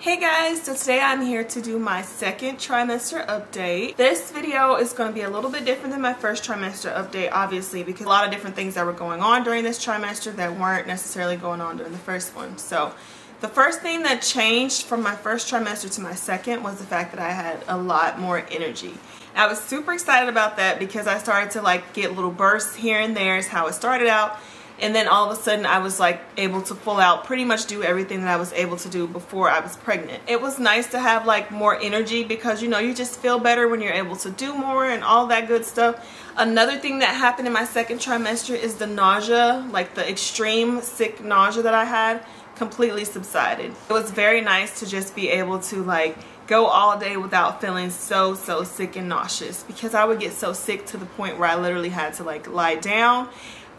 Hey guys, so today I'm here to do my second trimester update. This video is going to be a little bit different than my first trimester update, obviously, because a lot of different things that were going on during this trimester that weren't necessarily going on during the first one. So the first thing that changed from my first trimester to my second was the fact that I had a lot more energy. I was super excited about that because I started to get little bursts here and there is how it started out. And then all of a sudden I was able to full out pretty much do everything that I was able to do before I was pregnant. It was nice to have more energy because you just feel better when you're able to do more and all that good stuff. Another thing that happened in my second trimester is the nausea, the extreme sick nausea that I had completely subsided. It was very nice to just be able to go all day without feeling so sick and nauseous, because I would get so sick to the point where I literally had to lie down.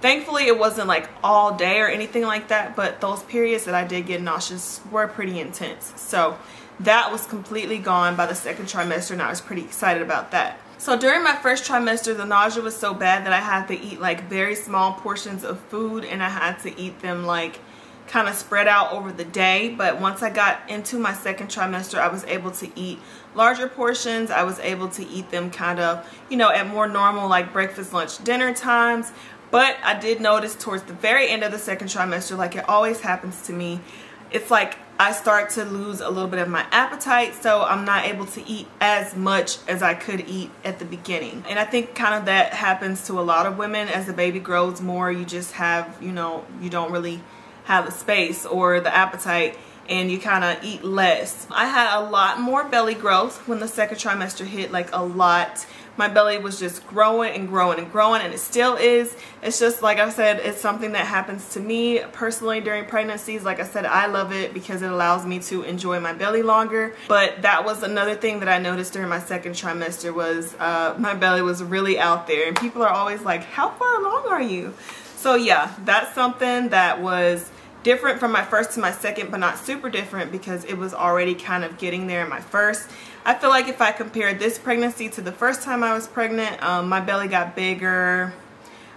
Thankfully, it wasn't all day or anything like that, but those periods that I did get nauseous were pretty intense. So that was completely gone by the second trimester, and I was pretty excited about that. So during my first trimester, the nausea was so bad that I had to eat very small portions of food, and I had to eat them kind of spread out over the day. But once I got into my second trimester, I was able to eat larger portions. I was able to eat them kind of, at more normal breakfast, lunch, dinner times. But I did notice towards the very end of the second trimester, like it always happens to me, it's I start to lose a little bit of my appetite, so I'm not able to eat as much as I could eat at the beginning. And I think kind of that happens to a lot of women. As the baby grows more, you just have, you don't really have the space or the appetite, and you kind of eat less. I had a lot more belly growth when the second trimester hit, a lot. My belly was just growing and growing and growing, and it still is. It's just, like I said, it's something that happens to me personally during pregnancies. Like I said, I love it because it allows me to enjoy my belly longer. But that was another thing that I noticed during my second trimester was my belly was really out there, and people are always like, how far along are you? So yeah, that's something that was different from my first to my second, but not super different because it was already kind of getting there in my first. I feel like if I compare this pregnancy to the first time I was pregnant, my belly got bigger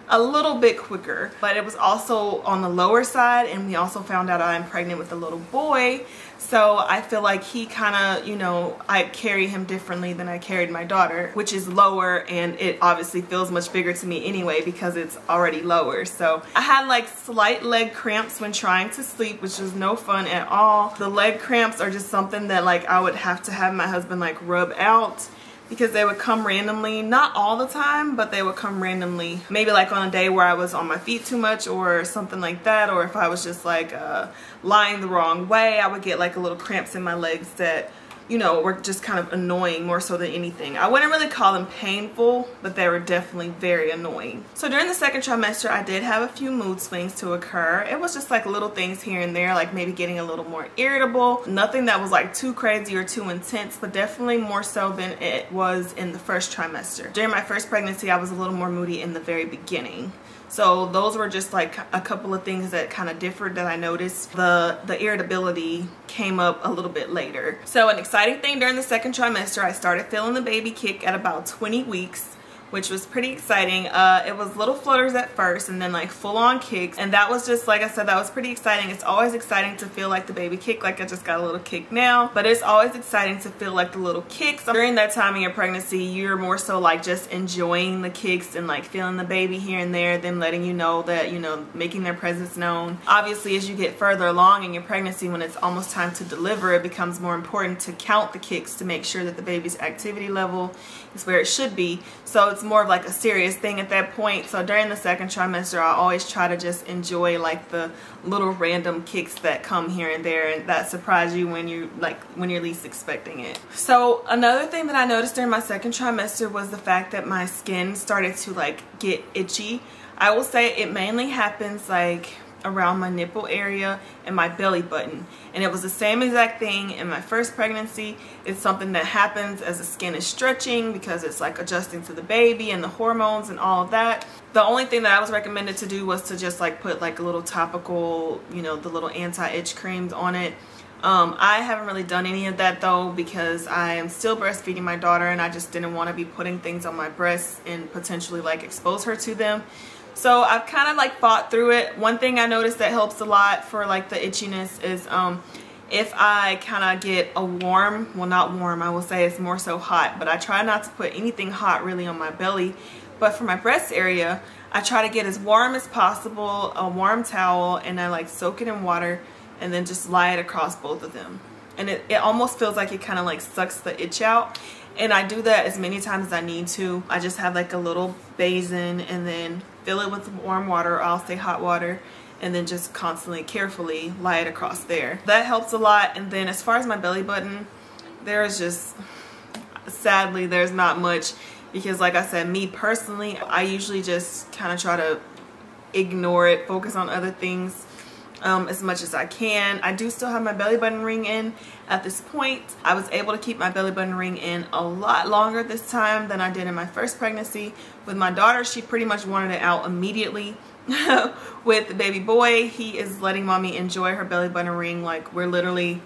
a little bit quicker, but it was also on the lower side, and we also found out I'm pregnant with a little boy. So I feel like he kind of, I carry him differently than I carried my daughter, which is lower, and it obviously feels much bigger to me anyway because it's already lower. So I had slight leg cramps when trying to sleep, which was no fun at all. The leg cramps are just something that I would have to have my husband rub out, because they would come randomly, not all the time, but they would come randomly. Maybe on a day where I was on my feet too much or something like that, or if I was just lying the wrong way, I would get a little cramps in my legs that, were just kind of annoying more so than anything. I wouldn't really call them painful, but they were definitely very annoying. So during the second trimester, I did have a few mood swings to occur. It was just little things here and there, maybe getting a little more irritable. Nothing that was too crazy or too intense, but definitely more so than it was in the first trimester. During my first pregnancy, I was a little more moody in the very beginning. So those were just a couple of things that kind of differed that I noticed. The irritability came up a little bit later. So an exciting thing during the second trimester, I started feeling the baby kick at about 20 weeks. Which was pretty exciting. It was little flutters at first, and then full-on kicks, and that was just, like I said, that was pretty exciting. It's always exciting to feel the baby kick, I just got a little kick now, but it's always exciting to feel the little kicks. During that time in your pregnancy, you're more so just enjoying the kicks and feeling the baby here and there, them letting you know that, making their presence known. Obviously, as you get further along in your pregnancy, when it's almost time to deliver, it becomes more important to count the kicks to make sure that the baby's activity level is where it should be. So it's more of a serious thing at that point. So during the second trimester, I always try to just enjoy the little random kicks that come here and there, and that surprise you when you when you're least expecting it. So another thing that I noticed during my second trimester was the fact that my skin started to get itchy. I will say it mainly happens around my nipple area and my belly button, and it was the same exact thing in my first pregnancy. It's something that happens as the skin is stretching because it's adjusting to the baby and the hormones and all of that. The only thing that I was recommended to do was to just put a little topical, the little anti-itch creams on it. I haven't really done any of that though, because I am still breastfeeding my daughter, and I just didn't want to be putting things on my breasts and potentially expose her to them. So I've kind of fought through it. One thing I noticed that helps a lot for the itchiness is if I kind of get a warm, well not warm, I will say it's more so hot, but I try not to put anything hot really on my belly. But for my breast area, I try to get as warm as possible, a warm towel, and I like soak it in water and then just lie it across both of them. And it almost feels like it kind of like sucks the itch out. And I do that as many times as I need to. I just have like a little basin and then fill it with warm water, or I'll say hot water, and then just constantly, carefully lie it across there. That helps a lot. And then as far as my belly button, there's just, sadly, there's not much. Because like I said, me personally, I usually just kind of try to ignore it, focus on other things as much as I can. I do still have my belly button ring in at this point. I was able to keep my belly button ring in a lot longer this time than I did in my first pregnancy. With my daughter, she pretty much wanted it out immediately. With the baby boy, he is letting mommy enjoy her belly button ring. Like, we're literally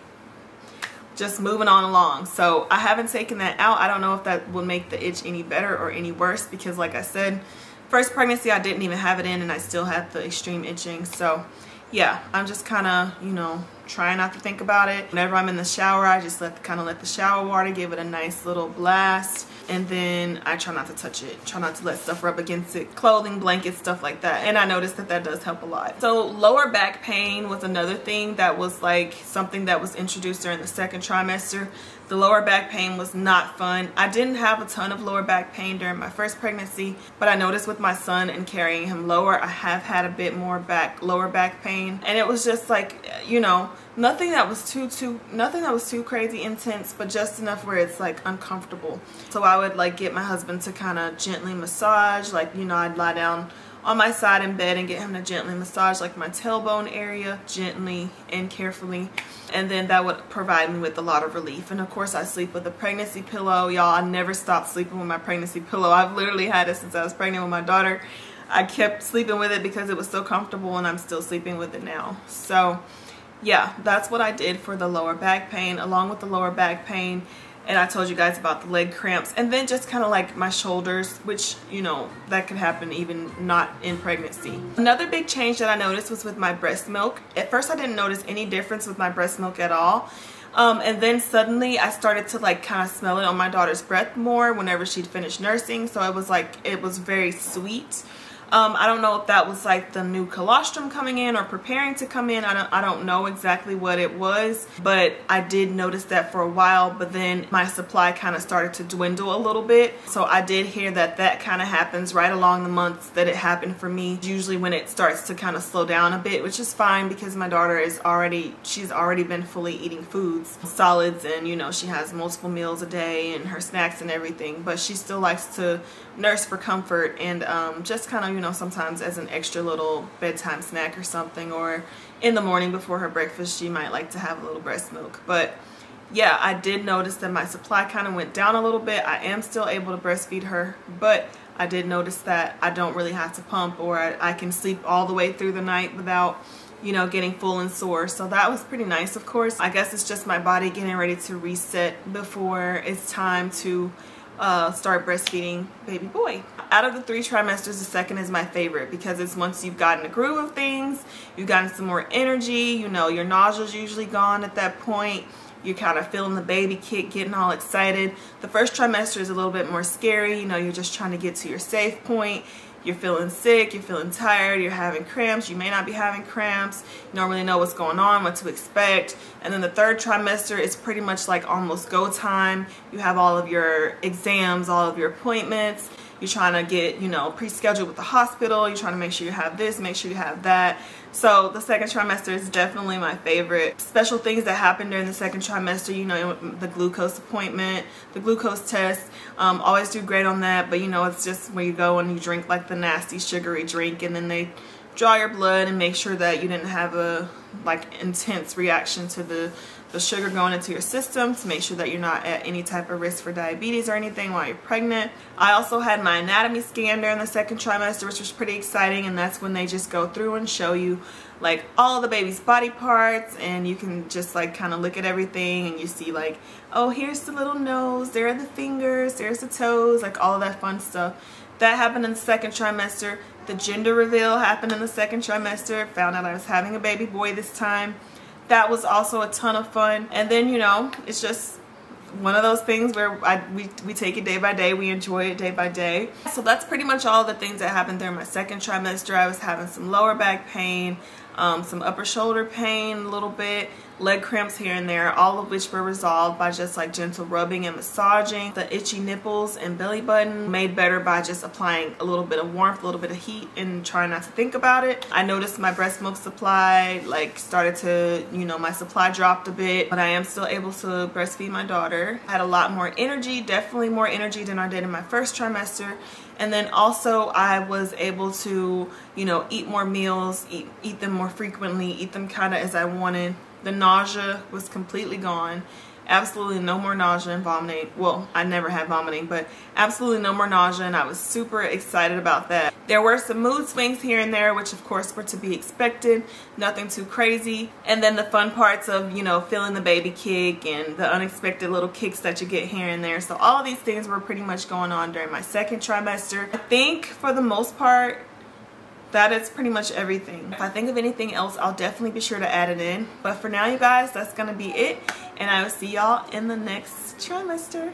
just moving on along. So I haven't taken that out. I don't know if that will make the itch any better or any worse, because like I said, first pregnancy I didn't even have it in and I still had the extreme itching. So yeah, I'm just kind of, you know, trying not to think about it. Whenever I'm in the shower, I just kind of let the shower water give it a nice little blast, and then I try not to touch it, try not to let stuff rub against it, clothing, blankets, stuff like that. And I noticed that that does help a lot. So lower back pain was another thing that was like something that was introduced during the second trimester. The lower back pain was not fun. I didn't have a ton of lower back pain during my first pregnancy, but I noticed with my son and carrying him lower, I have had a bit more lower back pain. And it was just like, you know, nothing that was too crazy intense, but just enough where it's like uncomfortable. So I would like get my husband to kind of gently massage, like, you know, I'd lie down on my side in bed and get him to gently massage like my tailbone area, gently and carefully, and then that would provide me with a lot of relief. And of course I sleep with a pregnancy pillow. Y'all, I never stopped sleeping with my pregnancy pillow. I've literally had it since I was pregnant with my daughter. I kept sleeping with it because it was so comfortable, and I'm still sleeping with it now. So yeah, that's what I did for the lower back pain. Along with the lower back pain, and I told you guys about the leg cramps, and then just kind of like my shoulders, which, you know, that could happen even not in pregnancy. Another big change that I noticed was with my breast milk. At first I didn't notice any difference with my breast milk at all. And then suddenly I started to like kind of smell it on my daughter's breath more whenever she'd finished nursing. So it was like, it was very sweet. I don't know if that was like the new colostrum coming in or preparing to come in. I don't know exactly what it was, but I did notice that for a while. But then my supply kind of started to dwindle a little bit. So I did hear that that kind of happens right along the months that it happened for me. Usually when it starts to kind of slow down a bit, which is fine because my daughter is she's already been fully eating foods, solids, and you know, she has multiple meals a day and her snacks and everything. But she still likes to nurse for comfort and just kind of, you know, sometimes as an extra little bedtime snack or something, or in the morning before her breakfast she might like to have a little breast milk. But yeah, I did notice that my supply kind of went down a little bit. I am still able to breastfeed her, but I did notice that I don't really have to pump, or I can sleep all the way through the night without, you know, getting full and sore. So that was pretty nice. Of course, I guess it's just my body getting ready to reset before it's time to start breastfeeding baby boy. Out of the 3 trimesters, the second is my favorite because it's once you've gotten the groove of things, you've gotten some more energy, you know, your nausea's usually gone at that point. You're kind of feeling the baby kick, getting all excited. The first trimester is a little bit more scary. You know, you're just trying to get to your safe point. You're feeling sick, you're feeling tired, you're having cramps, you may not be having cramps, you don't really know what's going on, what to expect. And then the third trimester is pretty much like almost go time. You have all of your exams, all of your appointments. You're trying to get, you know, pre-scheduled with the hospital. You're trying to make sure you have this, make sure you have that. So the second trimester is definitely my favorite. Special things that happen during the second trimester, you know, the glucose appointment, the glucose test, always do great on that. But you know, it's just where you go and you drink like the nasty sugary drink, and then they draw your blood and make sure that you didn't have a like intense reaction to the sugar going into your system, to make sure that you're not at any type of risk for diabetes or anything while you're pregnant. I also had my anatomy scan during the second trimester, which was pretty exciting, and that's when they just go through and show you like all the baby's body parts, and you can just like kind of look at everything and you see like, oh, here's the little nose, there are the fingers, there's the toes, like all of that fun stuff. That happened in the second trimester. The gender reveal happened in the second trimester. Found out I was having a baby boy this time. That was also a ton of fun. And then, you know, it's just one of those things where we take it day by day. We enjoy it day by day. So that's pretty much all the things that happened during my second trimester. I was having some lower back pain, some upper shoulder pain a little bit, leg cramps here and there, all of which were resolved by just like gentle rubbing and massaging. The itchy nipples and belly button made better by just applying a little bit of warmth, a little bit of heat, and trying not to think about it. I noticed my breast milk supply like started to, you know, my supply dropped a bit, but I am still able to breastfeed my daughter. I had a lot more energy, definitely more energy than I did in my first trimester. And then also I was able to, you know, eat more meals, eat them more frequently, eat them kind of as I wanted. The nausea was completely gone. Absolutely no more nausea and vomiting. Well, I never had vomiting, but absolutely no more nausea, and I was super excited about that. There were some mood swings here and there, which of course were to be expected. Nothing too crazy. And then the fun parts of, you know, feeling the baby kick and the unexpected little kicks that you get here and there. So all of these things were pretty much going on during my second trimester. I think for the most part, that is pretty much everything. If I think of anything else, I'll definitely be sure to add it in. But for now, you guys, that's gonna be it. And I will see y'all in the next trimester.